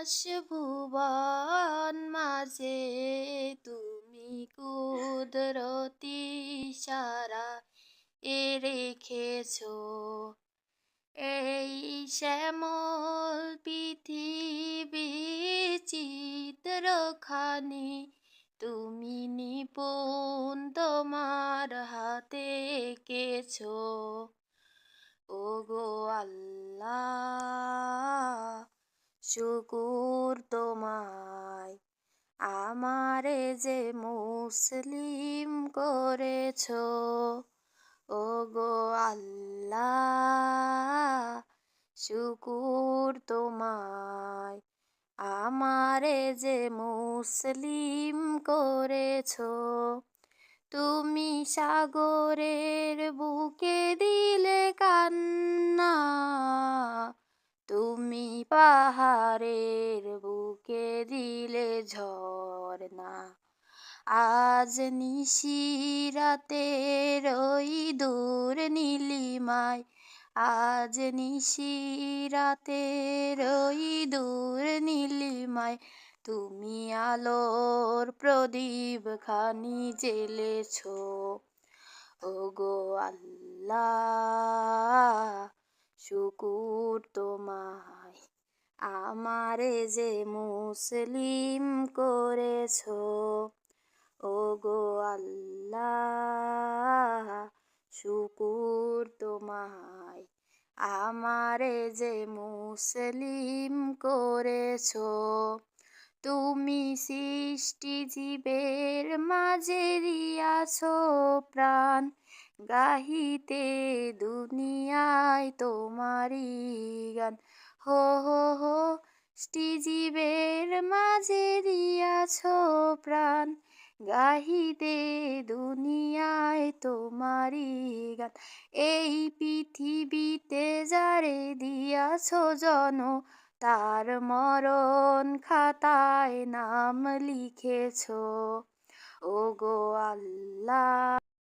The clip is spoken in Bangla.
আকাশ ভুবন মাঝে তুমি কুদরতি সারা রেখেছো। এই শ্যামল পৃথিবী চিত্রখানি তুমি নিপুণ তোমার হাতে এঁকেছো। ওগো আল্লাহ, শুকুর তোমায়, আমারে যে মুসলিম করেছো। ওগো আল্লাহ, শুকুর তোমায়, আমারে যে মুসলিম করেছো। তুমি সাগরের বুকে দিলে কান্না, তুমি পাহাড়ের বুকে দিলে ঝরনা। আজ নিশিরাতের ওই দূর নীলিমায়, আজ নিশিরাতের ওই দূর নীলিমায় তুমি আলোর প্রদীপ খানি জ্বেলেছো। ওগো আল্লাহ, শুকুর তোমায়, আমারে যে মুসলিম করেছো। ওগো আল্লাহ, শুকুর তোমায়, আমারে যে মুসলিম করেছো। তুমি সৃষ্টি জীবের মাঝে দিয়াছো প্রাণ, গাহিতে দুনিয়ায় তোমারি গান। হো হো হো, সৃষ্টিজীবের মাঝে দিয়াছো প্রাণ, গাহিতে দুনিয়ায় তোমারি গান। এই পৃথিবীতে যারে দিয়াছো জন্ম, তার মরণ খাতায় নাম লিখেছো। ওগো আল্লাহ।